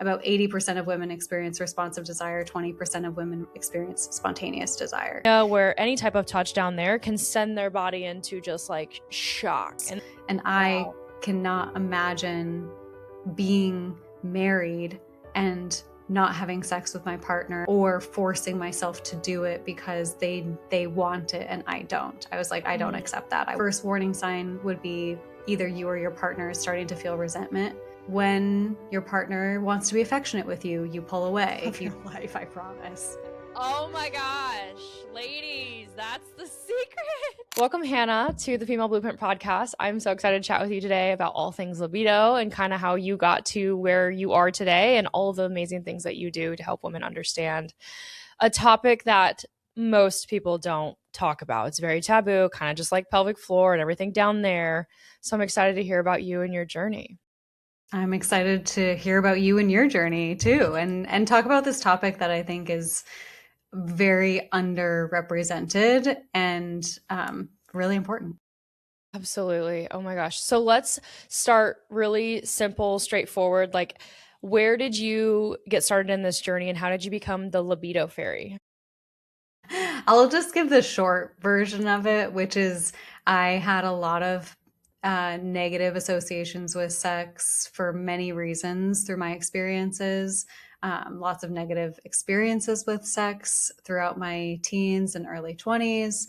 about 80% of women experience responsive desire, 20% of women experience spontaneous desire. Where any type of touch down there can send their body into just like shock. And I cannot imagine being married and not having sex with my partner or forcing myself to do it because they want it and I don't. I was like, I don't accept that. First warning sign would be either you or your partner is starting to feel resentment. When your partner wants to be affectionate with you, you pull away. If you life, I promise. Oh my gosh, ladies, that's the secret. Welcome, Hannah, to the Female Blueprint podcast. I'm so excited to chat with you today about all things libido and kind of how you got to where you are today and all of the amazing things that you do to help women understand a topic that most people don't talk about. It's very taboo, kind of just like pelvic floor and everything down there. So I'm excited to hear about you and your journey. I'm excited to hear about you and your journey too, and talk about this topic that I think is very underrepresented and really important. Absolutely. Oh my gosh. So let's start really simple, straightforward. Like, where did you get started in this journey and how did you become the libido fairy? I'll just give the short version of it, which is I had a lot of negative associations with sex for many reasons through my experiences. Lots of negative experiences with sex throughout my teens and early 20s.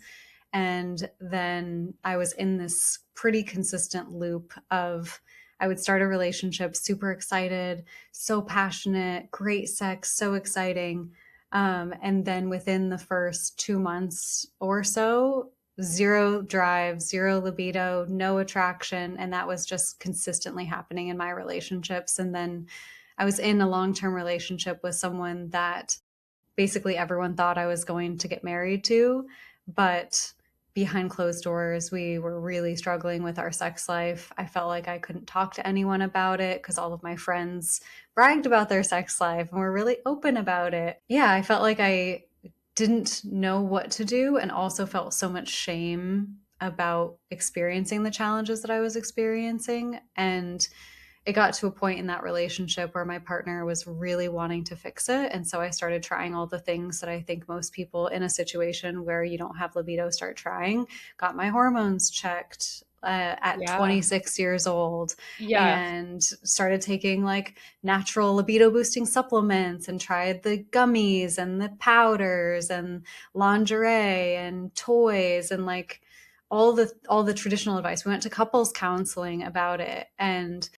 And then I was in this pretty consistent loop of I would start a relationship, super excited, so passionate, great sex, so exciting. And then within the first 2 months or so, zero drive, zero libido, no attraction. And that was just consistently happening in my relationships. And then I was in a long-term relationship with someone that basically everyone thought I was going to get married to, but behind closed doors, we were really struggling with our sex life. I felt like I couldn't talk to anyone about it because all of my friends bragged about their sex life and were really open about it. Yeah, I felt like I didn't know what to do and also felt so much shame about experiencing the challenges that I was experiencing. And it got to a point in that relationship where my partner was really wanting to fix it. And so I started trying all the things that I think most people in a situation where you don't have libido start trying. Got my hormones checked at 26 years old and started taking like natural libido boosting supplements and tried the gummies and the powders and lingerie and toys and like all the traditional advice. We went to couples counseling about it, and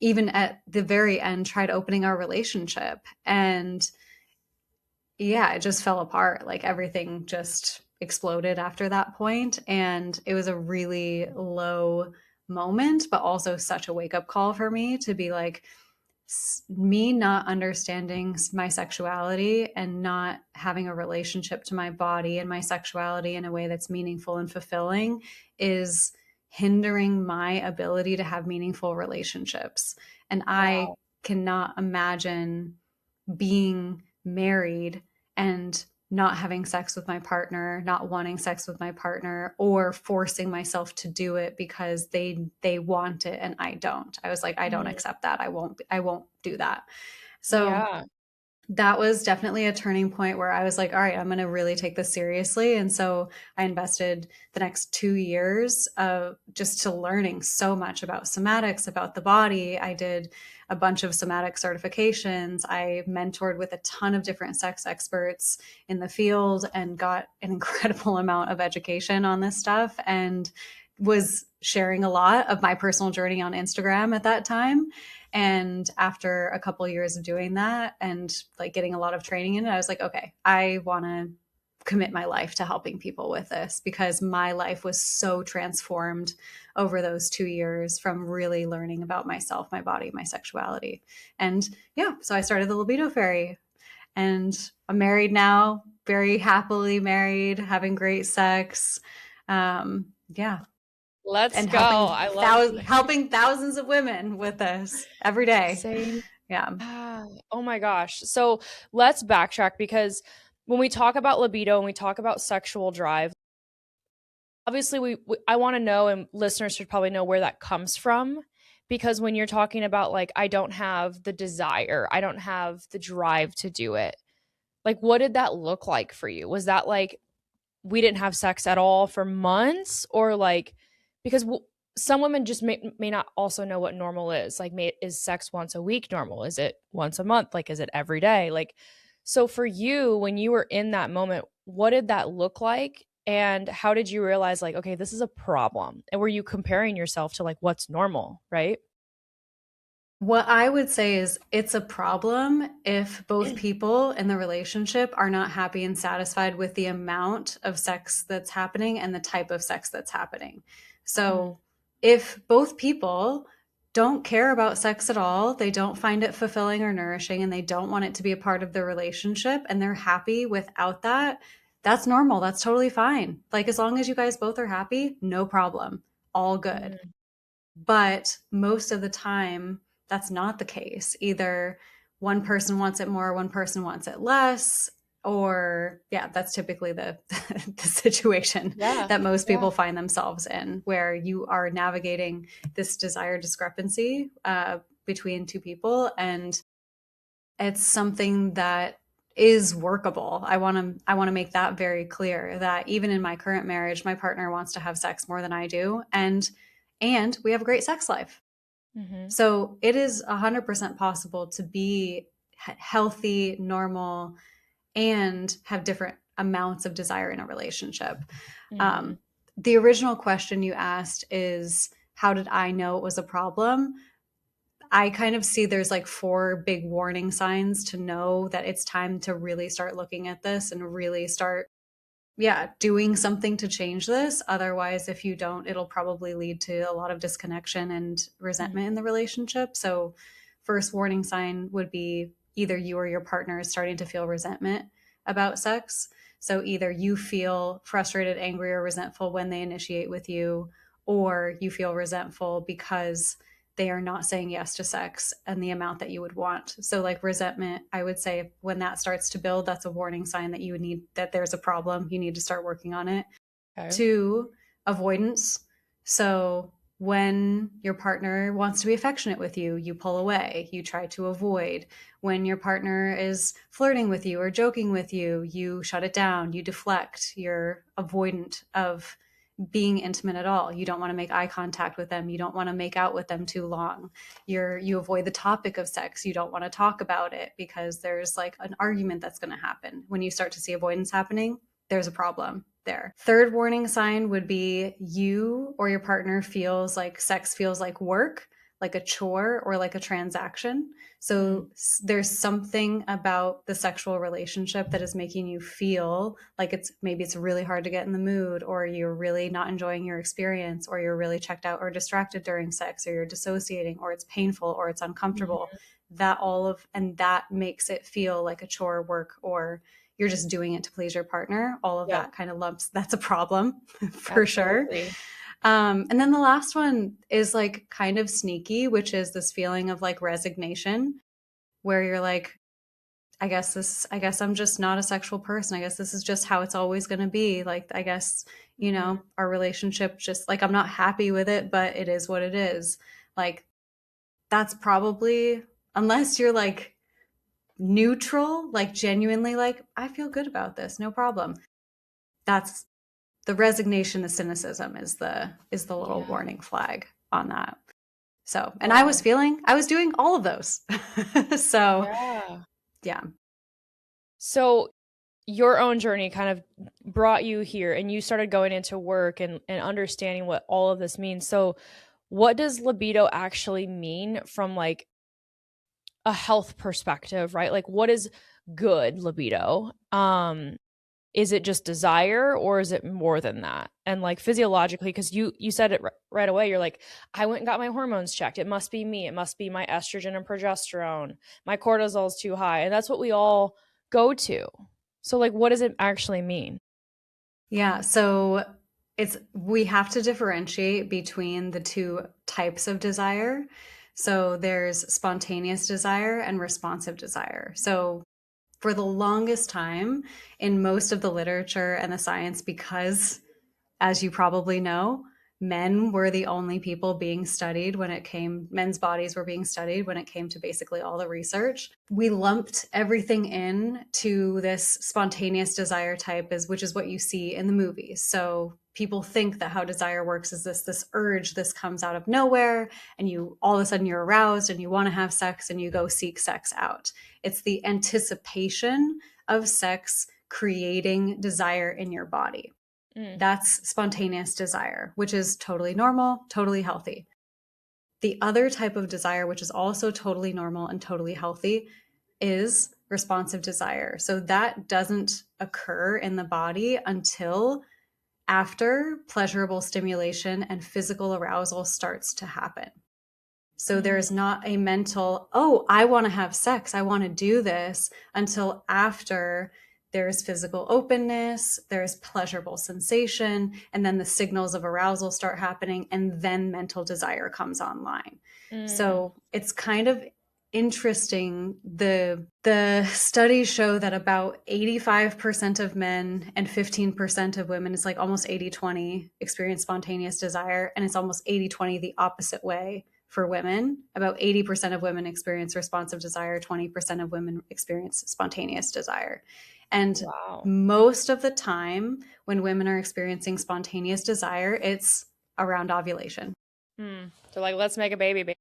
even at the very end tried opening our relationship. And yeah, it just fell apart. Like everything just exploded after that point. And it was a really low moment, but also such a wake up call for me to be like, me not understanding my sexuality and not having a relationship to my body and my sexuality in a way that's meaningful and fulfilling is hindering my ability to have meaningful relationships. And I cannot imagine being married and not having sex with my partner, not wanting sex with my partner, or forcing myself to do it because they want it and I don't. I was like, I don't accept that. I won't do that. So that was definitely a turning point where I was like, all right, I'm going to really take this seriously. And so I invested the next 2 years just to learning so much about somatics, about the body. I did a bunch of somatic certifications. I mentored with a ton of different sex experts in the field and got an incredible amount of education on this stuff and was sharing a lot of my personal journey on Instagram at that time. And after a couple of years of doing that and like getting a lot of training in it, I was like, okay, I want to commit my life to helping people with this because my life was so transformed over those 2 years from really learning about myself, my body, my sexuality. And yeah, so I started the Libido Fairy, and I'm married now, very happily married, having great sex. Yeah. Let's go. Helping thousands of women with this every day. Same. Yeah. Oh my gosh. So let's backtrack, because when we talk about libido and we talk about sexual drive, obviously I want to know, and listeners should probably know where that comes from, Because when you're talking about like, I don't have the desire, I don't have the drive to do it, like, what did that look like for you? Was that like we didn't have sex at all for months, or like, because some women just may not also know what normal is. Like, is sex once a week normal? Is it once a month? Like, is it every day? Like, so for you, when you were in that moment, what did that look like? And how did you realize, like, okay, this is a problem? And were you comparing yourself to like what's normal, right? What I would say is it's a problem if both people in the relationship are not happy and satisfied with the amount of sex that's happening and the type of sex that's happening. Mm-hmm. So if both people don't care about sex at all, they don't find it fulfilling or nourishing, and they don't want it to be a part of the relationship, and they're happy without that, that's normal. That's totally fine. Like, as long as you guys both are happy, no problem. All good. But most of the time, that's not the case. Either one person wants it more, one person wants it less, or yeah, that's typically the the situation Yeah. that most Yeah. people find themselves in, where you are navigating this desire discrepancy between two people, and it's something that is workable. I want to make that very clear, that even in my current marriage, my partner wants to have sex more than I do, and we have a great sex life. Mm-hmm. So it is 100% possible to be healthy, normal, and have different amounts of desire in a relationship. Mm-hmm. Um, the original question you asked is, how did I know it was a problem? I kind of see there's like four big warning signs to know that it's time to really start looking at this and really start, yeah, doing something to change this. Otherwise, if you don't, it'll probably lead to a lot of disconnection and resentment in the relationship. So, first warning sign would be either you or your partner is starting to feel resentment about sex. So, either you feel frustrated, angry, or resentful when they initiate with you, or you feel resentful because they are not saying yes to sex and the amount that you would want. So, like resentment, I would say when that starts to build, that's a warning sign that you would need, that there's a problem. You need to start working on it. Okay. Two, avoidance. So, when your partner wants to be affectionate with you, you pull away, you try to avoid. When your partner is flirting with you or joking with you shut it down, you deflect, you're avoidant of being intimate at all. You don't want to make eye contact with them. You don't want to make out with them too long. You avoid the topic of sex. You don't want to talk about it because there's like an argument that's going to happen. When you start to see avoidance happening, there's a problem there. Third warning sign would be you or your partner feels like sex feels like work, like a chore or like a transaction. So there's something about the sexual relationship that is making you feel like it's really hard to get in the mood, or you're really not enjoying your experience, or you're really checked out or distracted during sex, or you're dissociating, or it's painful, or it's uncomfortable. Mm-hmm. That makes it feel like a chore, work, or you're just doing it to please your partner. All of Yeah. that kind of lumps, that's a problem for sure. Absolutely. And then the last one is like kind of sneaky, which is this feeling of like resignation, where you're like, I guess I'm just not a sexual person. I guess this is just how it's always going to be. Like, I guess, Mm-hmm. our relationship just like, I'm not happy with it, but it is what it is. Like, that's probably, unless you're like neutral, like genuinely like, I feel good about this, no problem. That's the resignation, the cynicism is the little Yeah. warning flag on that. So, and Wow. I was doing all of those. So, Yeah. yeah. So your own journey kind of brought you here, and you started going into work and understanding what all of this means. So what does libido actually mean from like a health perspective, right? Like, what is good libido? Is it just desire, or is it more than that? And like physiologically, because you said it right away, you're like, I went and got my hormones checked. It must be me. It must be my estrogen and progesterone. My cortisol is too high. And that's what we all go to. So like, what does it actually mean? Yeah, so we have to differentiate between the two types of desire. So there's spontaneous desire and responsive desire. So for the longest time in most of the literature and the science, because as you probably know, men were the only people being studied men's bodies were being studied when it came to basically all the research. We lumped everything in to this spontaneous desire type, which is what you see in the movies. So people think that how desire works is this urge, this comes out of nowhere, and you all of a sudden you're aroused and you want to have sex and you go seek sex out. It's the anticipation of sex creating desire in your body. That's spontaneous desire, which is totally normal, totally healthy. The other type of desire, which is also totally normal and totally healthy, is responsive desire. So that doesn't occur in the body until after pleasurable stimulation and physical arousal starts to happen. So there's not a mental, oh, I want to have sex, I want to do this, until after there's physical openness, there's pleasurable sensation, and then the signals of arousal start happening, and then mental desire comes online. So it's kind of interesting. The studies show that about 85% of men and 15% of women, it's like almost 80-20, experience spontaneous desire, and it's almost 80-20 the opposite way for women. About 80% of women experience responsive desire, 20% of women experience spontaneous desire. And most of the time when women are experiencing spontaneous desire, it's around ovulation. They're like, let's make a baby.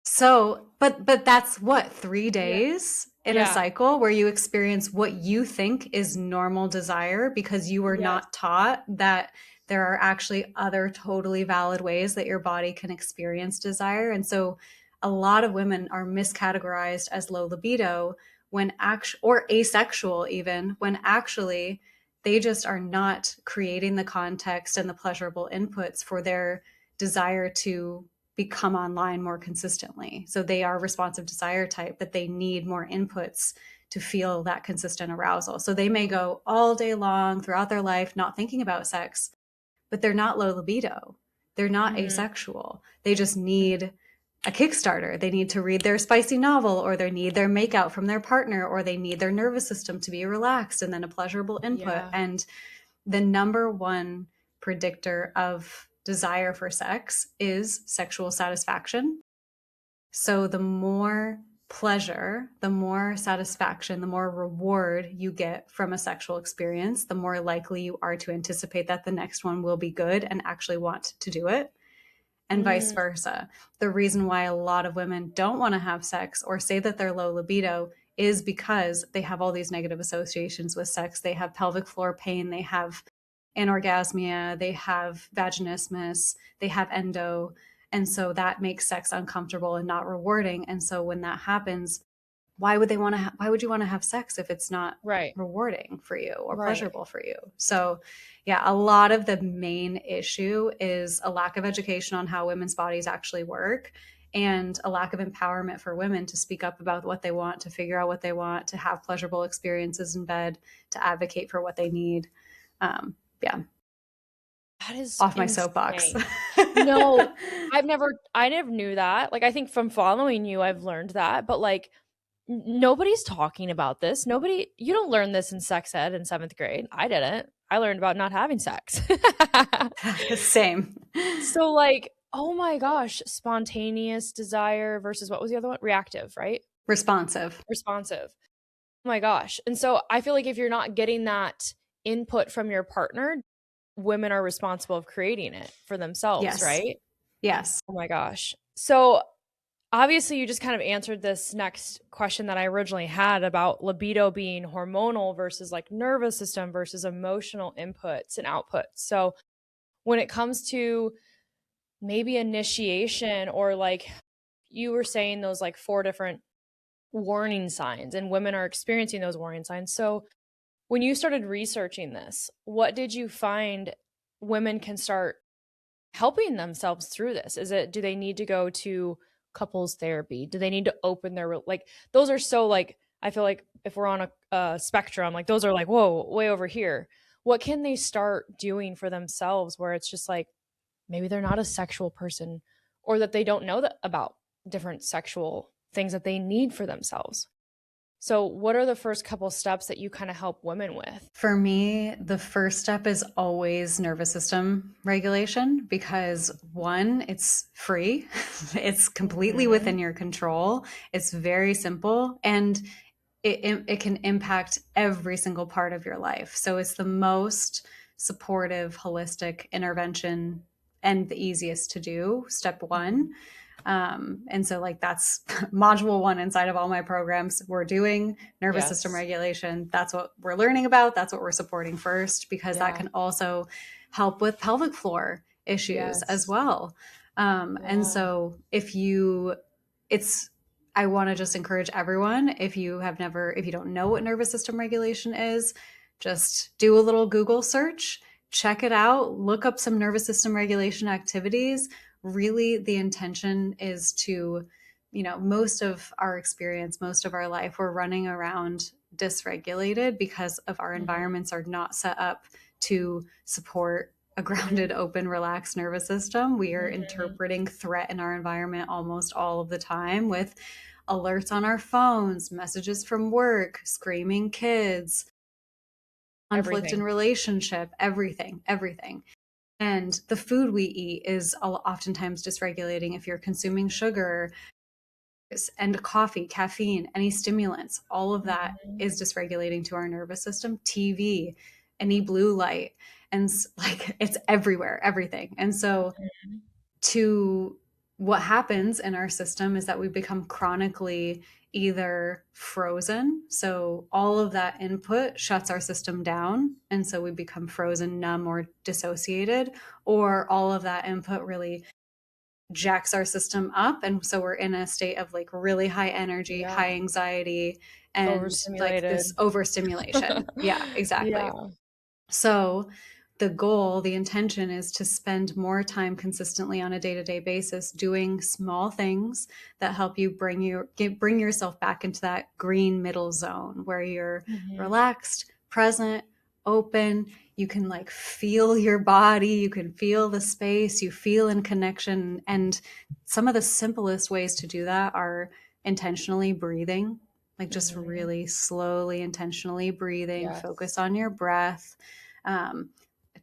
So, but that's what, 3 days in a cycle where you experience what you think is normal desire, because you were not taught that there are actually other totally valid ways that your body can experience desire. And so a lot of women are miscategorized as low libido or asexual, even when actually they just are not creating the context and the pleasurable inputs for their desire to become online more consistently. So they are responsive desire type, but they need more inputs to feel that consistent arousal. So they may go all day long throughout their life not thinking about sex, but they're not low libido. They're not asexual. They just need a Kickstarter. They need to read their spicy novel, or they need their makeout from their partner, or they need their nervous system to be relaxed, and then a pleasurable input. And the number one predictor of desire for sex is sexual satisfaction. So the more pleasure, the more satisfaction, the more reward you get from a sexual experience, the more likely you are to anticipate that the next one will be good and actually want to do it. And vice versa. The reason why a lot of women don't want to have sex or say that they're low libido is because they have all these negative associations with sex. They have pelvic floor pain, they have anorgasmia, they have vaginismus, they have endo. And so that makes sex uncomfortable and not rewarding. And so when that happens, why would you want to have sex if it's not rewarding for you or pleasurable for you? So yeah, a lot of the main issue is a lack of education on how women's bodies actually work, and a lack of empowerment for women to speak up about what they want, to figure out what they want, to have pleasurable experiences in bed, to advocate for what they need. That is off my soapbox. No, I never knew that. Like, I think from following you, I've learned that, but like, nobody's talking about this. You don't learn this in sex ed in 7th grade. I didn't. I learned about not having sex. Same. So like, oh my gosh, spontaneous desire versus what was the other one? Reactive, right? Responsive. Oh my gosh. And so I feel like if you're not getting that input from your partner, women are responsible of creating it for themselves, right? Yes. Oh my gosh. So obviously, you just kind of answered this next question that I originally had about libido being hormonal versus like nervous system versus emotional inputs and outputs. So when it comes to maybe initiation, or like you were saying those like 4 different warning signs, and women are experiencing those warning signs. So when you started researching this, what did you find women can start helping themselves through this? Do they need to go to couples therapy? Do they need to open their, like, those are so like, I feel like if we're on a spectrum, like those are like, whoa, way over here. What can they start doing for themselves where it's just like, maybe they're not a sexual person, or that they don't know about different sexual things that they need for themselves? So what are the first couple steps that you kind of help women with? For me, the first step is always nervous system regulation because one, it's free, it's completely Mm-hmm. within your control, it's very simple, and it can impact every single part of your life. So it's the most supportive, holistic intervention and the easiest to do, step one. And so, like, that's module one inside of all my programs. We're doing nervous system Yes. regulation. That's what we're learning about. That's what we're supporting first, because that Yeah. can also help with pelvic floor issues as Yes. well. And Yeah. so, if you, it's, I want to just encourage everyone, if you have never, if you don't know what nervous system regulation is, just do a little Google search, check it out, look up some nervous system regulation activities. Really, the intention is to, most of our experience, most of our life, we're running around dysregulated because of our Mm-hmm. environments are not set up to support a grounded, open, relaxed nervous system. We are Mm-hmm. interpreting threat in our environment almost all of the time with alerts on our phones, messages from work, screaming kids, conflict in Everything. relationship, everything, everything. And the food we eat is oftentimes dysregulating if you're consuming sugar and coffee, caffeine, any stimulants, all of that Mm-hmm. is dysregulating to our nervous system, TV, any blue light. And like it's everywhere, everything. And so to what happens in our system is that we become chronically either frozen, so all of that input shuts our system down, and so we become frozen, numb, or dissociated, or all of that input really jacks our system up, and so we're in a state of like really high energy, Yeah. high anxiety, and like this Overstimulated. overstimulation. Yeah, exactly. Yeah. So the goal, the intention is to spend more time consistently on a day-to-day basis doing small things that help you bring yourself back into that green middle zone where you're Mm-hmm. relaxed, present, open. You can like feel your body, you can feel the space, you feel in connection. And some of the simplest ways to do that are intentionally breathing, like just Mm-hmm. really slowly, intentionally breathing, focus Yes. on your breath. um,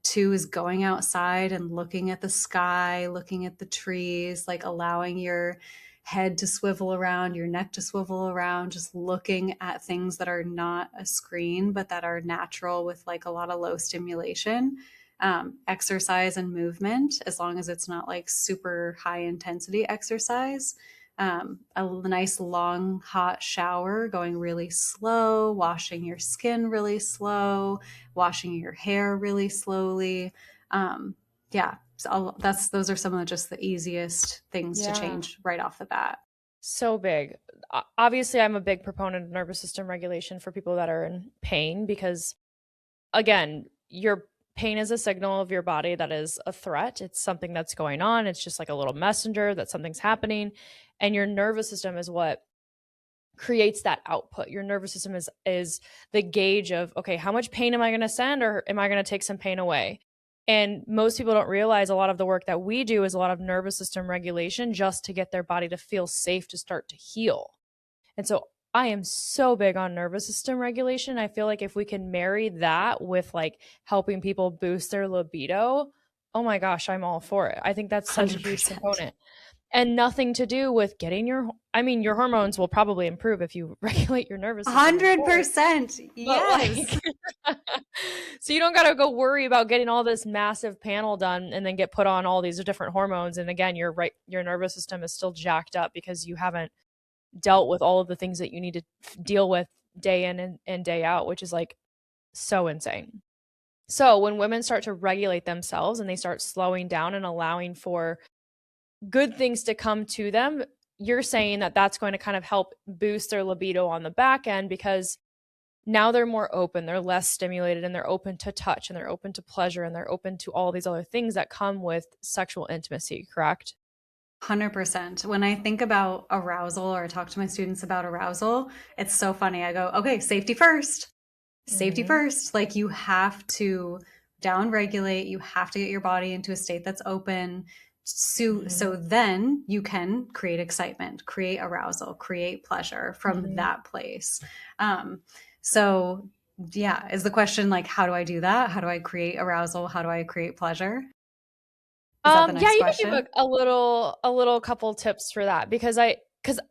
Two is going outside and looking at the sky, looking at the trees, like allowing your head to swivel around, your neck to swivel around, just looking at things that are not a screen, but that are natural with like a lot of low stimulation. Exercise and movement, as long as it's not like super high intensity exercise. A nice long hot shower, going really slow, washing your skin really slow, washing your hair really slowly. Um, yeah, so those are some of just the easiest things to Yeah. change right off the bat. So big. Obviously, I'm a big proponent of nervous system regulation for people that are in pain because, again, your pain is a signal of your body that is a threat. It's something that's going on. It's just like a little messenger that something's happening. And your nervous system is what creates that output. Your nervous system is the gauge of, okay, how much pain am I going to send, or am I going to take some pain away? And most people don't realize a lot of the work that we do is a lot of nervous system regulation just to get their body to feel safe to start to heal. And so I am so big on nervous system regulation. I feel like if we can marry that with like helping people boost their libido, oh my gosh, I'm all for it. I think that's such a huge 100%. component. And nothing to do with getting your hormones will probably improve if you regulate your nervous system, of course. 100%. But like, Yes. so you don't got to go worry about getting all this massive panel done and then get put on all these different hormones. And again, you're right, your nervous system is still jacked up because you haven't dealt with all of the things that you need to deal with day in and day out, which is like so insane. So when women start to regulate themselves and they start slowing down and allowing for good things to come to them, you're saying that that's going to kind of help boost their libido on the back end because now they're more open, they're less stimulated, and they're open to touch, and they're open to pleasure, and they're open to all these other things that come with sexual intimacy, correct? 100%. When I think about arousal or talk to my students about arousal, it's so funny. I go, okay, safety first. Safety Mm-hmm. first. Like you have to down regulate, you have to get your body into a state that's open So then you can create excitement, create arousal, create pleasure from that place. So yeah, is the question like, how do I do that? How do I create arousal? How do I create pleasure? Is that the Yeah, next you can give question? a little couple tips for that because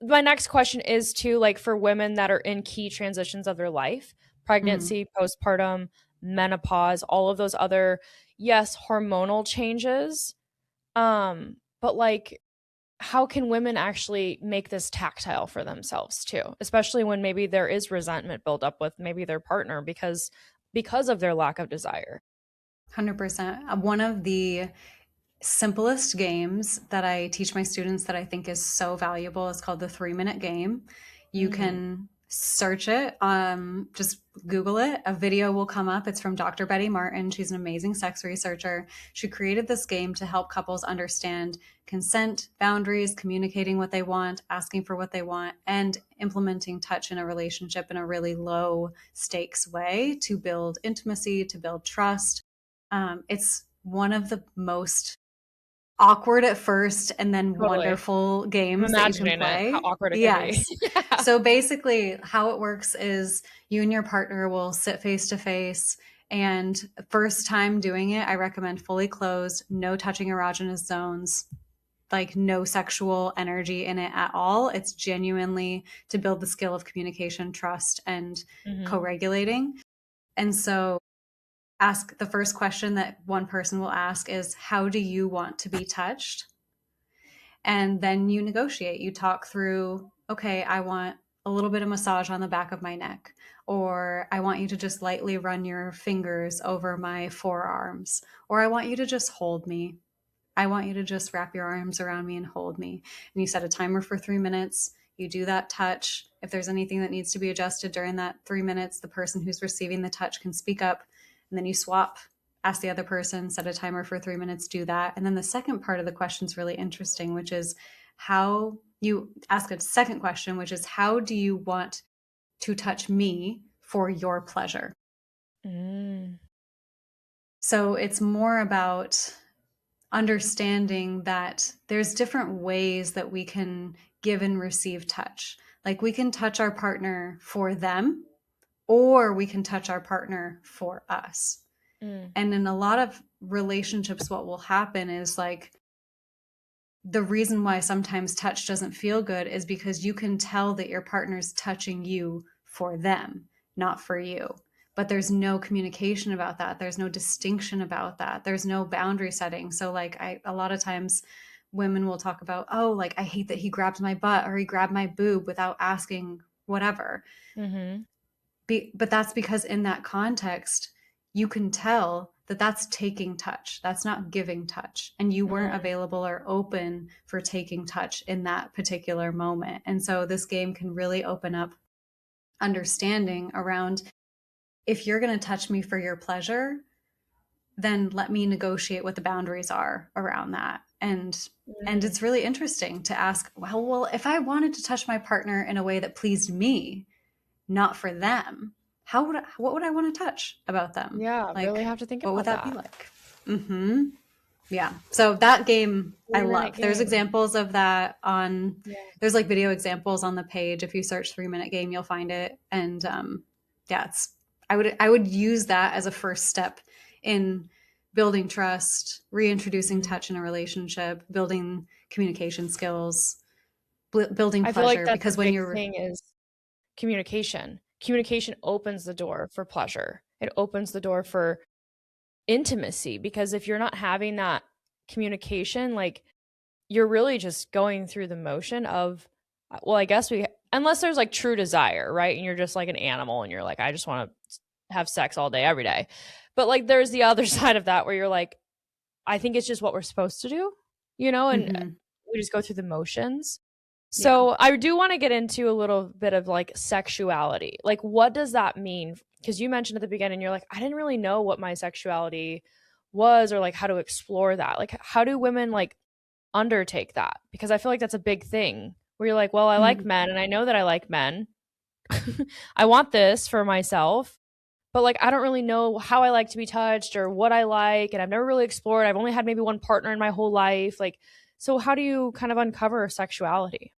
my next question is too, like, for women that are in key transitions of their life, Mm-hmm. pregnancy, postpartum, menopause, all of those other, yes, hormonal changes. But like, how can women actually make this tactile for themselves too, especially when maybe there is resentment built up with maybe their partner because of their lack of desire. 100%. One of the simplest games that I teach my students that I think is so valuable is called the 3 minute game. You Mm. can search it, just Google it. A video will come up. It's from Dr. Betty Martin. She's an amazing sex researcher. She created this game to help couples understand consent, boundaries, communicating what they want, asking for what they want, and implementing touch in a relationship in a really low stakes way to build intimacy, to build trust. It's one of the most awkward at first and then Totally. wonderful I'm games that you can imagining it, how play. awkward it can be. Yes. Yeah. So basically, how it works is you and your partner will sit face to face. And first time doing it, I recommend fully closed, no touching erogenous zones, like no sexual energy in it at all. It's genuinely to build the skill of communication, trust, and co Hmm. regulating. And so ask the first question that one person will ask is, how do you want to be touched? And then you negotiate. You talk through, okay, I want a little bit of massage on the back of my neck, or I want you to just lightly run your fingers over my forearms, or I want you to just hold me. I want you to just wrap your arms around me and hold me. And you set a timer for 3 minutes. You do that touch. If there's anything that needs to be adjusted during that 3 minutes, the person who's receiving the touch can speak up. And then you swap, ask the other person, set a timer for 3 minutes, do that. And then the second part of the question is really interesting, which is how you ask a second question, which is, how do you want to touch me for your pleasure? Mm. So it's more about understanding that there's different ways that we can give and receive touch. Like we can touch our partner for them, or we can touch our partner for us. Mm. And in a lot of relationships, what will happen is like the reason why sometimes touch doesn't feel good is because you can tell that your partner's touching you for them, not for you. But there's no communication about that. There's no distinction about that. There's no boundary setting. So like a lot of times women will talk about, oh, like I hate that he grabbed my butt or he grabbed my boob without asking whatever. Mhm. But that's because in that context, you can tell that that's taking touch. That's not giving touch. And you weren't Mm. available or open for taking touch in that particular moment. And so this game can really open up understanding around, if you're going to touch me for your pleasure, then let me negotiate what the boundaries are around that. And Mm. it's really interesting to ask, well, if I wanted to touch my partner in a way that pleased me, not for them, what would I want to touch about them? Yeah, really Like, have to think what would about that be that. like? Mm-hmm. Yeah. So that game I 3-minute love. There's game. examples of that on, Yeah. there's like video examples on the page. If you search 3 minute game, you'll find it. And yeah, I would use that as a first step in building trust, reintroducing Mhm. touch in a relationship, building communication skills, building I feel like pleasure. that's a Because when big you're thing is communication. Communication opens the door for pleasure. It opens the door for intimacy because if you're not having that communication, like, you're really just going through the motion of, well, I guess unless there's like true desire, right? And you're just like an animal and you're like, I just want to have sex all day, every day. But like, there's the other side of that where you're like, I think it's just what we're supposed to do, and Mhm. we just go through the motions. Yeah. So I do want to get into a little bit of like sexuality. Like, what does that mean? Because you mentioned at the beginning, you're like, I didn't really know what my sexuality was or like how to explore that. Like, how do women like undertake that? Because I feel like that's a big thing where you're like, well, I like Mhm. men and I know that I like men. I want this for myself, but like I don't really know how I like to be touched or what I like, and I've never really explored. I've only had maybe one partner in my whole life. Like, so how do you kind of uncover sexuality?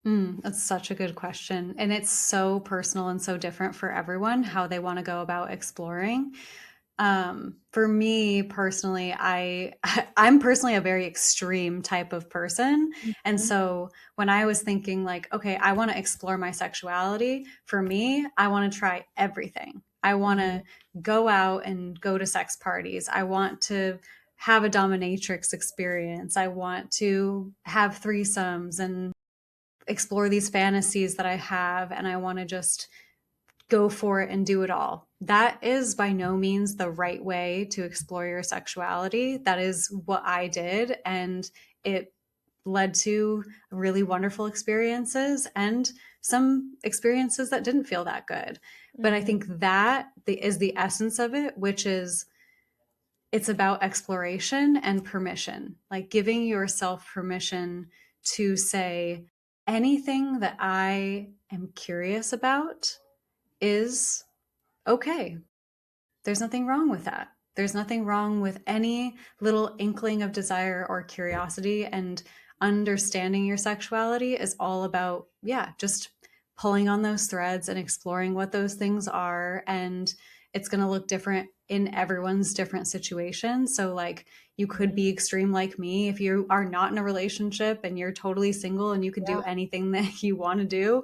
That's such a good question. And it's so personal and so different for everyone how they want to go about exploring. For me personally, I'm personally a very extreme type of person. And Mhm. so when I was thinking like, okay, I want to explore my sexuality, for me, I want to try everything. I want Mhm. to go out and go to sex parties. I want to have a dominatrix experience. I want to have threesomes and explore these fantasies that I have, and I want to just go for it and do it all. That is by no means the right way to explore your sexuality. That is what I did, and it led to really wonderful experiences and some experiences that didn't feel that good. But I Mhm. think that is the essence of it, which is it's about exploration and permission, like giving yourself permission to say, anything that I am curious about is okay. There's nothing wrong with that. There's nothing wrong with any little inkling of desire or curiosity. And understanding your sexuality is all about, yeah, just pulling on those threads and exploring what those things are. And it's going to look different in everyone's different situation. So, like, you could Mhm. be extreme like me if you are not in a relationship and you're totally single and you can do Yeah. anything that you want to do.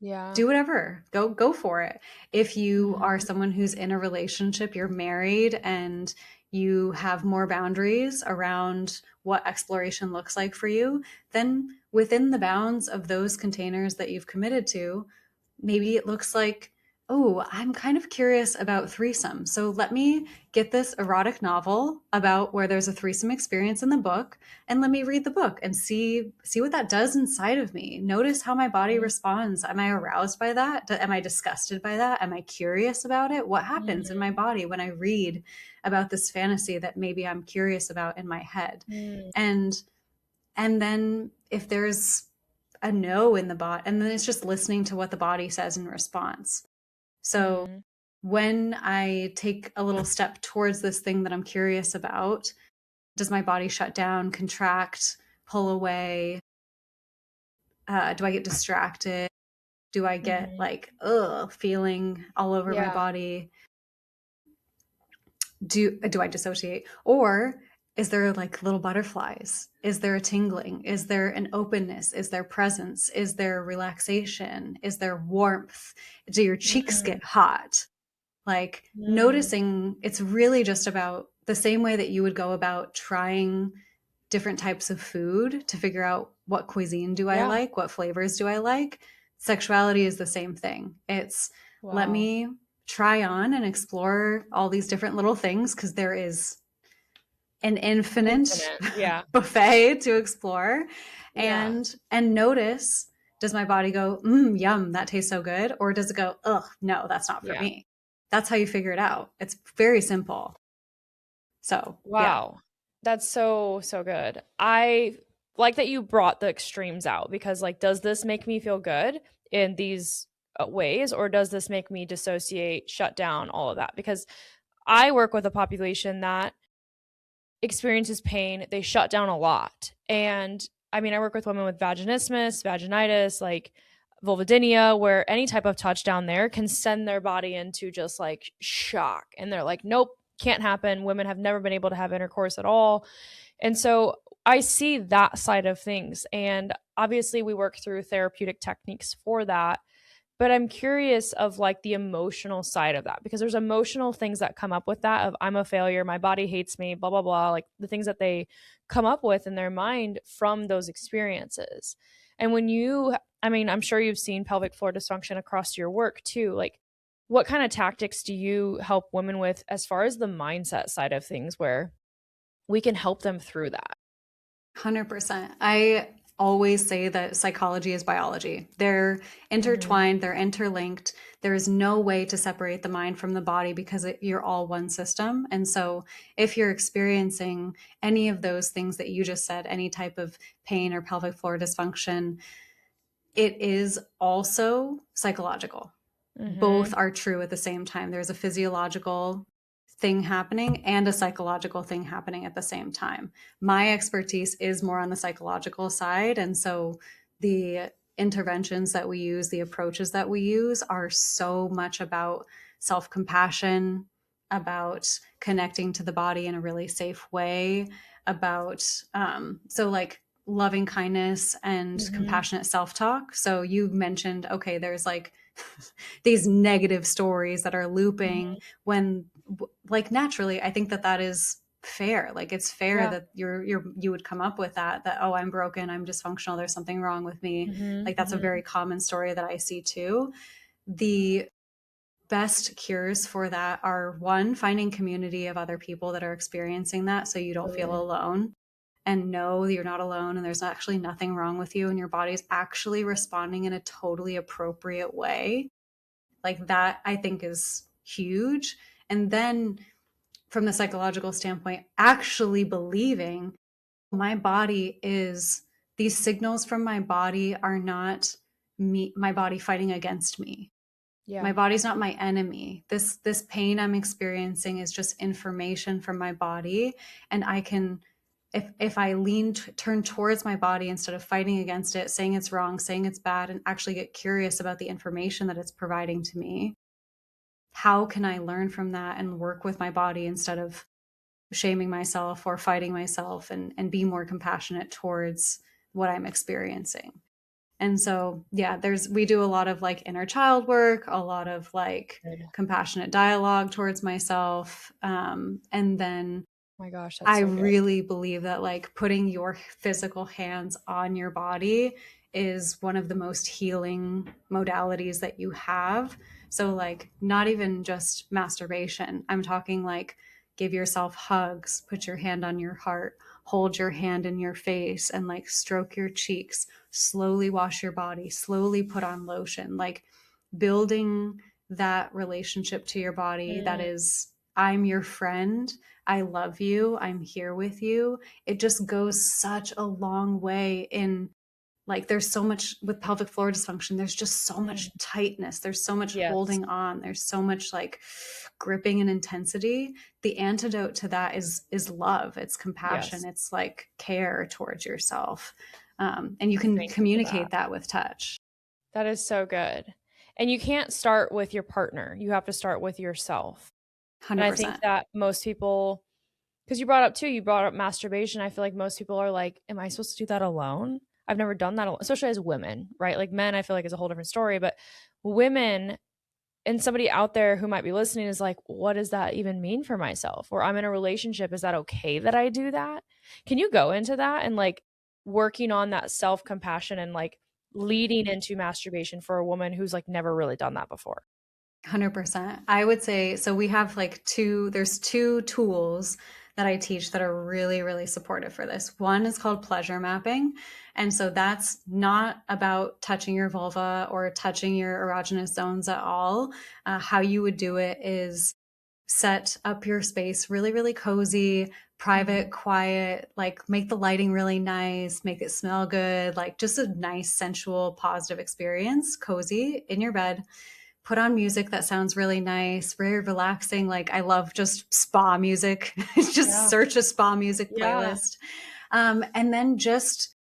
Yeah. Do whatever, go for it. If you are Mhm. someone who's in a relationship, you're married, and you have more boundaries around what exploration looks like for you, then within the bounds of those containers that you've committed to, maybe it looks like, oh, I'm kind of curious about threesome. So let me get this erotic novel about where there's a threesome experience in the book, and let me read the book and see what that does inside of me. Notice how my body Mhm. responds. Am I aroused by that? Am I disgusted by that? Am I curious about it? What happens in my Mhm. body when I read about this fantasy that maybe I'm curious about in my head? Mhm. And and then if there's a no in the bot, and then it's just listening to what the body says in response. So Mhm. when I take a little step towards this thing that I'm curious about, does my body shut down, contract, pull away? Do I get distracted? Do I get Mhm. like, ugh, feeling all over my Yeah. body? Do I dissociate? Or is there like little butterflies? Is there a tingling? Is there an openness? Is there presence? Is there relaxation? Is there warmth? Do your cheeks Mhm. get hot? Like, Mm. noticing, it's really just about the same way that you would go about trying different types of food to figure out what cuisine do I Yeah. like, what flavors do I like. Sexuality is the same thing. It's let Wow. me try on and explore all these different little things, because there is an infinite Infinite. Yeah. buffet to explore. Yeah. And notice, does my body go, yum, that tastes so good? Or does it go, ugh, no, that's not for Yeah. me? That's how you figure it out. It's very simple. So, yeah. Wow. That's so, so good. I like that you brought the extremes out because, like, does this make me feel good in these ways, or does this make me dissociate, shut down, all of that? Because I work with a population that experiences pain, they shut down a lot. And I mean, I work with women with vaginismus, vaginitis, like vulvodynia, where any type of touch down there can send their body into just like shock. And they're like, nope, can't happen. Women have never been able to have intercourse at all. And so I see that side of things. And obviously, we work through therapeutic techniques for that, but I'm curious of like the emotional side of that because there's emotional things that come up with that of I'm a failure, my body hates me, blah blah blah, like the things that they come up with in their mind from those experiences. And when you I mean, I'm sure you've seen pelvic floor dysfunction across your work too. Like what kind of tactics do you help women with as far as the mindset side of things where we can help them through that? 100%. I always say that psychology is biology. They're Mhm. intertwined, they're interlinked. There is no way to separate the mind from the body because you're all one system. And so, if you're experiencing any of those things that you just said, any type of pain or pelvic floor dysfunction, it is also psychological. both are true at the same time. There's a physiological thing happening and a psychological thing happening at the same time. My expertise is more on the psychological side. And so the interventions that we use, the approaches that we use are so much about self compassion, about connecting to the body in a really safe way, about, so like loving kindness and compassionate self talk. So you mentioned, okay, there's like these negative stories that are looping when like naturally I think that that is fair. Like it's fair that you would come up with that oh, I'm broken, I'm dysfunctional, there's something wrong with me. Like that's a very common story that I see too. The best cures for that are one, finding community of other people that are experiencing that so you don't feel alone and know that you're not alone and there's actually nothing wrong with you and your body's actually responding in a totally appropriate way. Like that, I think is huge. And then from the psychological standpoint, actually believing my body is, these signals from my body are not me, my body fighting against me. Yeah. My body's not my enemy. This pain I'm experiencing is just information from my body. And I can, if I turn towards my body instead of fighting against it, saying it's wrong, saying it's bad, and actually get curious about the information that it's providing to me, how can I learn from that and work with my body instead of shaming myself or fighting myself, and be more compassionate towards what I'm experiencing? And so, yeah, we do a lot of like inner child work, a lot of like compassionate dialogue towards myself. And then Oh my gosh, that's I so good. really believe that like putting your physical hands on your body is one of the most healing modalities that you have. So like not even just masturbation. I'm talking like give yourself hugs, put your hand on your heart, hold your hand in your face and like stroke your cheeks, slowly wash your body, slowly put on lotion, like building that relationship to your body that is, I'm your friend, I love you, I'm here with you. It just goes such a long way in, like there's so much with pelvic floor dysfunction, there's just so much tightness, there's so much holding on, there's so much like gripping and intensity. The antidote to that is love, it's compassion, it's like care towards yourself. And you can communicate that with touch. That is so good. And you can't start with your partner, you have to start with yourself. 100%. And I think that most people, because you brought up masturbation. I feel like most people are like, am I supposed to do that alone? I've never done that alone, especially as women, right? Like men, I feel like is a whole different story, but women, and somebody out there who might be listening is like, what does that even mean for myself? Or I'm in a relationship. Is that okay that I do that? Can you go into that and like working on that self-compassion and like leading into masturbation for a woman who's like never really done that before? 100%. I would say, so we have like there's two tools that I teach that are really, really supportive for this. One is called pleasure mapping. And so that's not about touching your vulva or touching your erogenous zones at all. How you would do it is set up your space really, really cozy, private, quiet, like make the lighting really nice, make it smell good, like just a nice, sensual, positive experience, cozy in your bed. Put on music that sounds really nice, very relaxing. Like I love just spa music. Just search a spa music playlist. And then just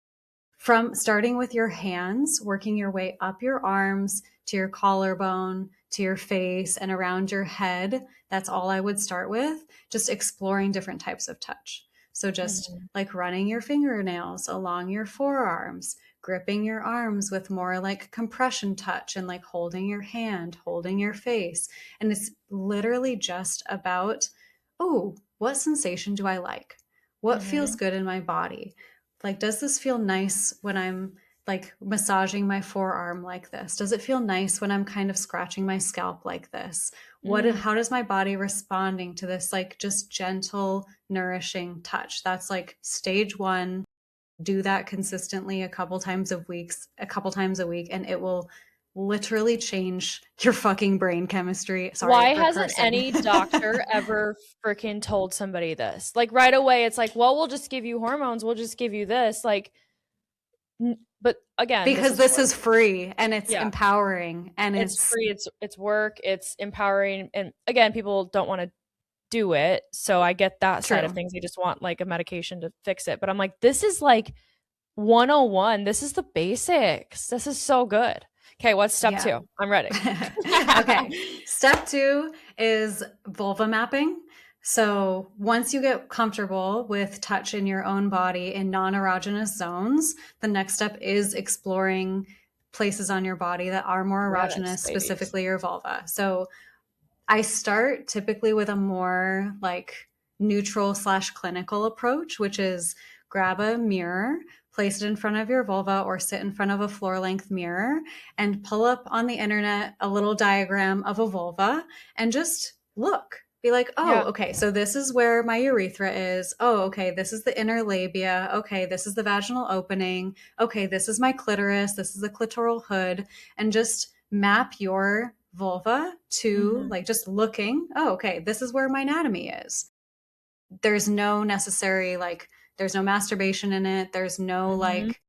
from starting with your hands, working your way up your arms to your collarbone, to your face and around your head. That's all I would start with. Just exploring different types of touch. So just like running your fingernails along your forearms, gripping your arms with more like compression touch and like holding your hand, holding your face. And it's literally just about, oh, what sensation do I like? What feels good in my body? Like, does this feel nice when I'm like massaging my forearm like this? Does it feel nice when I'm kind of scratching my scalp like this? How does my body responding to this like just gentle, nourishing touch? That's like stage one. Do that consistently a couple times a week, and it will literally change your fucking brain chemistry. Sorry. Why hasn't any doctor ever freaking told somebody this? Like right away, it's like, well, we'll just give you hormones. We'll just give you this. Like But again, this Because is this work. is free and it's Yeah. empowering and It's it's free, it's work, it's empowering. And again, people don't want to do it. So I get that side of true. things. They just want like a medication to fix it. But I'm like, this is like 101. This is the basics. This is so good. Okay, what's step Yeah. 2? I'm ready. Okay. Step 2 is vulva mapping. So once you get comfortable with touch in your own body in non-erogenous zones, the next step is exploring places on your body that are more Yes, erogenous, ladies. specifically your vulva. So I start typically with a more like neutral slash clinical approach, which is grab a mirror, place it in front of your vulva or sit in front of a floor length mirror and pull up on the internet a little diagram of a vulva and just look. Be like, oh, Yeah. okay, so this is where my urethra is. Oh, okay, this is the inner labia. Okay, this is the vaginal opening. Okay, this is my clitoris. This is the clitoral hood. And just map your vulva to Mm-hmm. like just looking, oh, okay, this is where my anatomy is. There's no necessary like, there's no masturbation in it. There's no Mm-hmm. like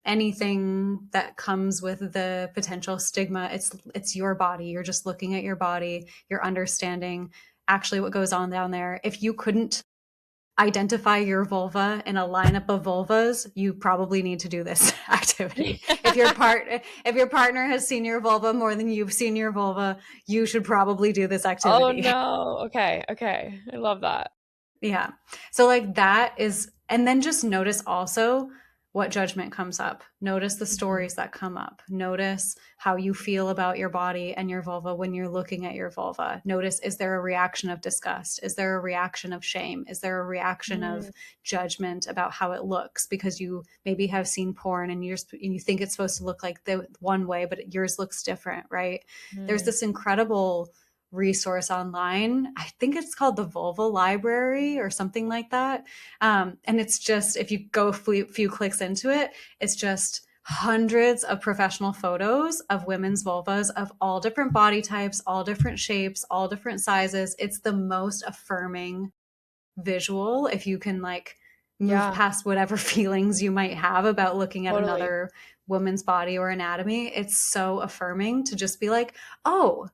anything that comes with the potential stigma. It's your body. You're just looking at your body. You're understanding actually what goes on down there. If you couldn't identify your vulva in a lineup of vulvas, you probably need to do this activity. If your partner has seen your vulva more than you've seen your vulva, you should probably do this Oh activity. no. Okay. Okay. I love that. Yeah. So like that is, and then just notice also what judgment comes up. Notice the Mm-hmm. stories that come up. Notice how you feel about your body and your vulva when you're looking at your vulva. Notice, is there a reaction of disgust? Is there a reaction of shame? Is there a reaction of Mm-hmm. judgment about how it looks because you maybe have seen porn and you think it's supposed to look like the one way, but yours looks different, right? There's this incredible resource online. I think it's called the Vulva Library or something like that. And it's just, if you go a few clicks into it, it's just hundreds of professional photos of women's vulvas of all different body types, all different shapes, all different sizes. It's the most affirming visual if you can like move Yeah, past whatever feelings you might have about looking at totally. another woman's body or anatomy. It's so affirming to just be like, oh,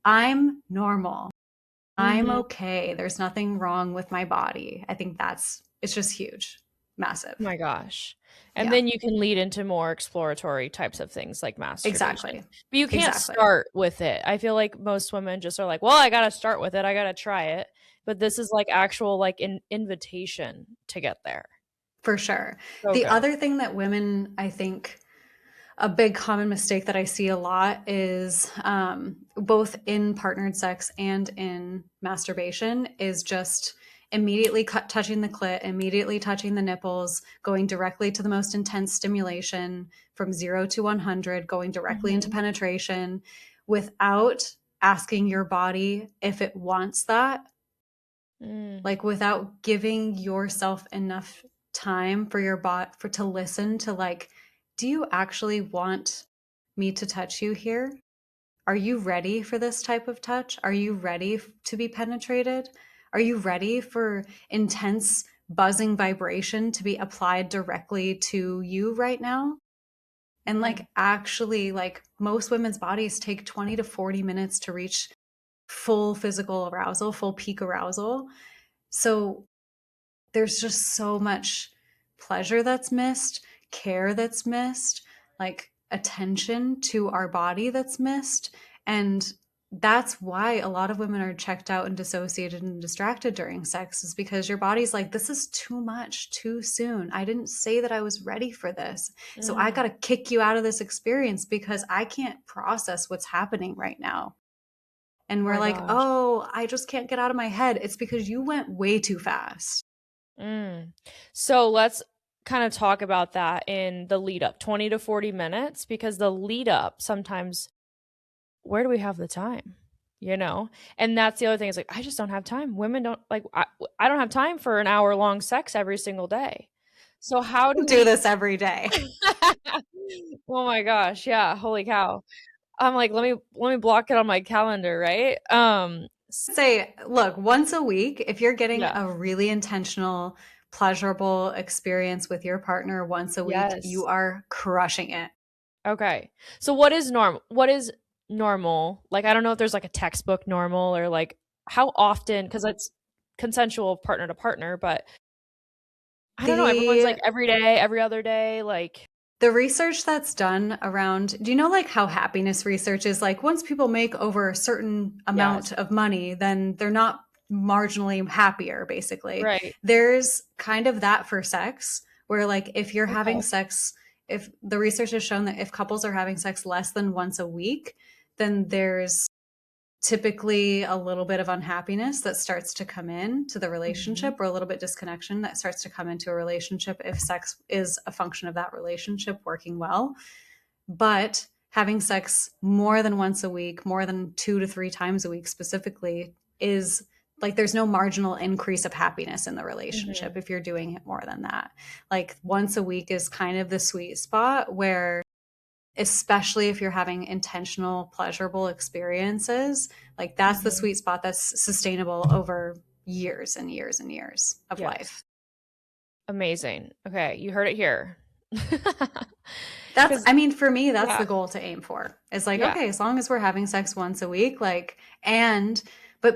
I'm normal. I'm Mm-hmm. okay. There's nothing wrong with my body. I think it's just huge, Oh massive. my gosh. And Yeah, then you can lead into more exploratory types of things like masturbation. exactly. But you can't Exactly. start with it. I feel like most women just are like, "Well, I got to start with it. I got to try it." But this is like actual like an invitation to get there. For sure. So The good. other thing that women, I think, a big common mistake that I see a lot is both in partnered sex and in masturbation is just immediately touching the clit, immediately touching the nipples, going directly to the most intense stimulation from 0 to 100, going directly into Mhm. penetration without asking your body if it wants that, Mm. like without giving yourself enough time for your bot for to listen to like, do you actually want me to touch you here? Are you ready for this type of touch? Are you ready to be penetrated? Are you ready for intense buzzing vibration to be applied directly to you right now? And Mm. like actually like most women's bodies take 20 to 40 minutes to reach full physical arousal, full peak arousal. So there's just so much pleasure that's missed, care that's missed, like attention to our body that's missed. And that's why a lot of women are checked out and dissociated and distracted during sex, is because your body's like, this is too much too soon. I didn't say that I was ready for this. So I got Mm. to kick you out of this experience because I can't process what's happening right now. And Oh we're my like, gosh. oh, I just can't get out of my head. It's because you went way too fast. Mm. So let's kind of talk about that in the lead up, 20 to 40 minutes, because the lead up sometimes, where do we have the time? You know? And that's the other thing is like, I just don't have time. Women don't like, I don't have time for an hour long sex every single day. So how do Do we? this every day. Oh my gosh. Yeah. Holy cow. I'm like, let me block it on my calendar, right? Say, look, once a week, if you're getting Yeah. a really intentional pleasurable experience with your partner once a week, you Yes. are crushing it. Okay. So what is normal? What is normal? Like, I don't know if there's like a textbook normal or like how often, because it's consensual partner to partner, but I don't know. Everyone's The like every day, every other day. Like, the research that's done around, do you know like how happiness research is like once people make over a certain yes. amount of money, then they're not marginally happier, basically. Right. There's kind of that for sex, where like if you're having Okay. sex, if the research has shown that if couples are having sex less than once a week, then there's typically a little bit of unhappiness that starts to come in to the Hmm. relationship, or a little bit disconnection that starts to come into a relationship if sex is a function of that relationship working well. But having sex more than once a week, more than 2 to 3 times a week specifically, is like there's no marginal increase of happiness in the relationship Hmm. if you're doing it more than that. Like once a week is kind of the sweet spot where, especially if you're having intentional, pleasurable experiences, like that's the Hmm. sweet spot that's sustainable over years and years and years of Yes. life. Amazing. Okay. You heard it here. That's, Because, I mean, for me, that's yeah. the goal to aim for. It's like, Yeah. okay, as long as we're having sex once a week, like, and,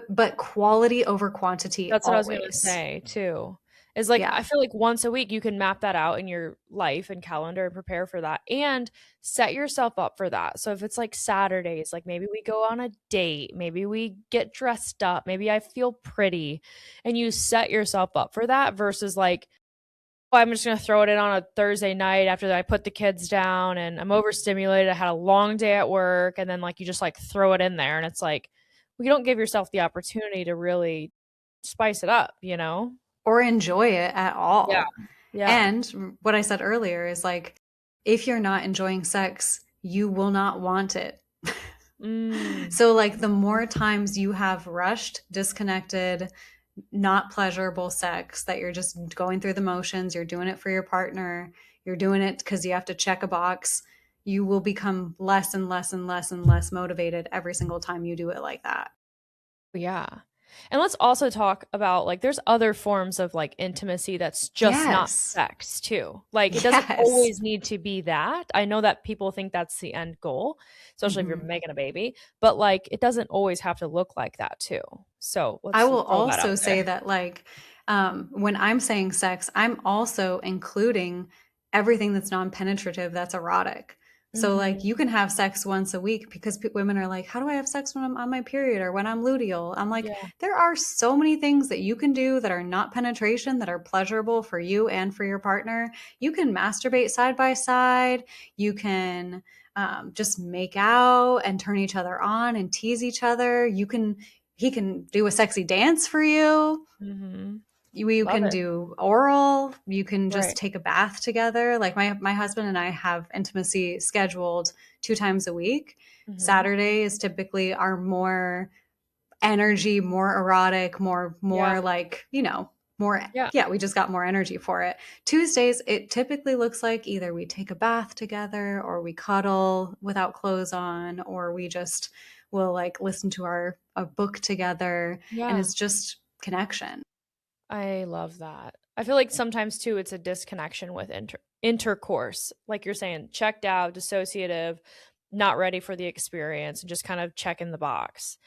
but quality over quantity That's what I was gonna always. say too. Is like Yeah. I feel like once a week you can map that out in your life and calendar and prepare for that and set yourself up for that. So if it's like Saturdays, like maybe we go on a date, maybe we get dressed up, maybe I feel pretty, and you set yourself up for that versus like, oh, I'm just gonna throw it in on a Thursday night after I put the kids down and I'm overstimulated. I had a long day at work, and then like you just like throw it in there, and it's like, well, you don't give yourself the opportunity to really spice it up, you know? Or enjoy it at Yeah. all. Yeah. And what I said earlier is like, if you're not enjoying sex, you will not want it. Mm. So, like, the more times you have rushed, disconnected, not pleasurable sex, that you're just going through the motions, you're doing it for your partner, you're doing it because you have to check a box, you will become less and less and less and less motivated every single time you do it like that. Yeah. And let's also talk about like there's other forms of like intimacy that's just not Yes. sex too. Like it doesn't Yes. always need to be that. I know that people think that's the end goal, especially if you're Mhm. making a baby, but like it doesn't always have to look like that too. So I let's will throw that out also there. say that, like, when I'm saying sex, I'm also including everything that's non-penetrative, that's erotic. So, like, Hmm. you can have sex once a week because women are like, how do I have sex when I'm on my period or when I'm luteal? I'm like, Yeah. there are so many things that you can do that are not penetration, that are pleasurable for you and for your partner. You can masturbate side by side. You can just make out and turn each other on and tease each other. He can do a sexy dance for you. Hmm. You Love can it. do oral. You can just Right. take a bath together. Like my husband and I have intimacy scheduled 2 times a week. Hmm. Saturday is typically our more energy, more erotic, Yeah. more like, more, Yeah. yeah, we just got more energy for it. Tuesdays, it typically looks like either we take a bath together or we cuddle without clothes on, or we just will like listen to a book together, and Yeah. it's just connection. I love that. I feel like sometimes too it's a disconnection with intercourse. Like you're saying, checked out, dissociative, not ready for the experience, and just kind of checking the box.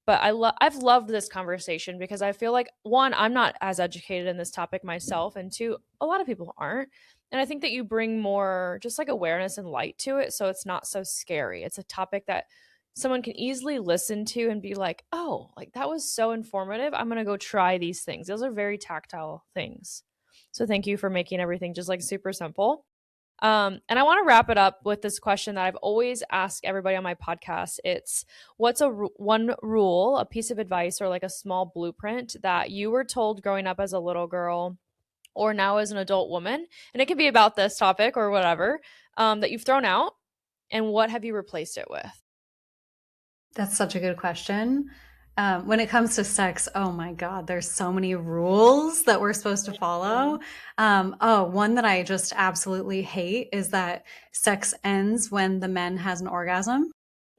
But I've loved this conversation because I feel like one, I'm not as educated in this topic myself, and two, a lot of people aren't. And I think that you bring more just like awareness and light to it, so it's not so scary. It's a topic that someone can easily listen to and be like, "Oh, like that was so informative. I'm going to go try these things." Those are very tactile things. So thank you for making everything just like super simple. And I want to wrap it up with this question that I've always asked everybody on my podcast. It's what's one rule, a piece of advice, or like a small blueprint that you were told growing up as a little girl or now as an adult woman? And it can be about this topic or whatever that you've thrown out. And what have you replaced it with? That's such a good question. When it comes to sex, oh my God, there's so many rules that we're supposed to follow. One that I just absolutely hate is that sex ends when the man has an orgasm.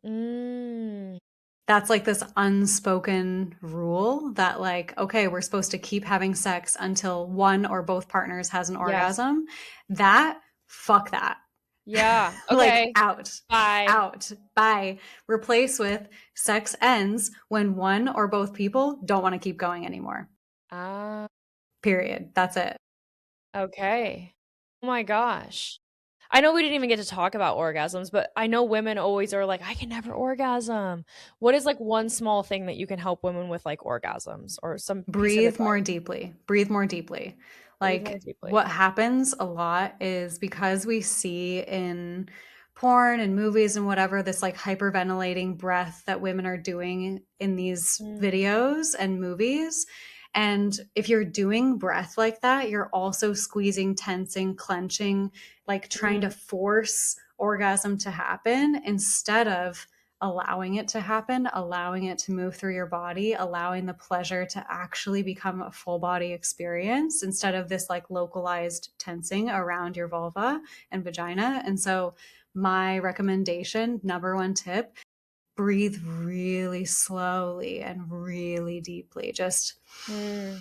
Mm. That's like this unspoken rule that, like, okay, we're supposed to keep having sex until one or both partners has an Yes. orgasm. That, fuck that. Yeah. Like, Okay. out, Bye. out, bye. Replace with sex ends when one or both people don't want to keep going anymore. Ah, Period. That's it. okay. Oh my gosh. I know we didn't even get to talk about orgasms, but I know women always are like, I can never orgasm. What is like one small thing that you can help women with like orgasms or some piece of Breathe more advice? deeply. Breathe more deeply. Breathe more Like, deeply. what happens a lot is because we see in porn and movies and whatever this like hyperventilating breath that women are doing in these Mm, videos and movies. And if you're doing breath like that, you're also squeezing, tensing, clenching, like trying to mm, force orgasm to happen instead of allowing it to happen, allowing it to move through your body, allowing the pleasure to actually become a full body experience instead of this like localized tensing around your vulva and vagina. And so, my recommendation, number one tip, breathe really slowly and really deeply. mm.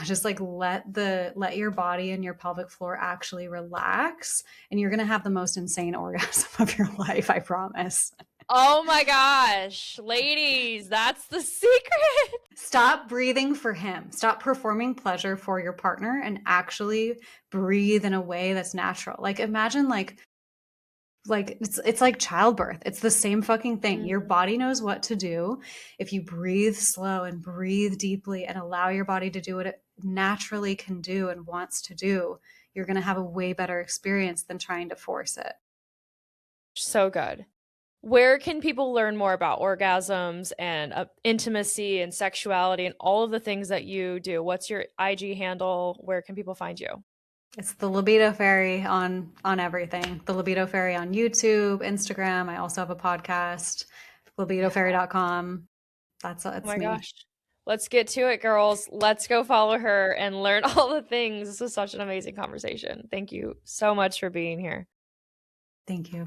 Just like let your body and your pelvic floor actually relax, and you're gonna have the most insane orgasm of your life, I promise. Oh my gosh. Ladies, that's the secret. Stop breathing for him. Stop performing pleasure for your partner and actually breathe in a way that's natural. Like, imagine like it's like childbirth. It's the same fucking thing. Your Mm. body knows what to do. If you breathe slow and breathe deeply and allow your body to do what it naturally can do and wants to do, you're going to have a way better experience than trying to force it. So good. Where can people learn more about orgasms and intimacy and sexuality and all of the things that you do? What's your IG handle? Where can people find you? It's the Libido Fairy on everything. The Libido Fairy on YouTube, Instagram. I also have a podcast, Yeah. libidofairy.com. Oh It's my me. gosh. Let's get to it, girls. Let's go follow her and learn all the things. This was such an amazing conversation. Thank you so much for being here. Thank you.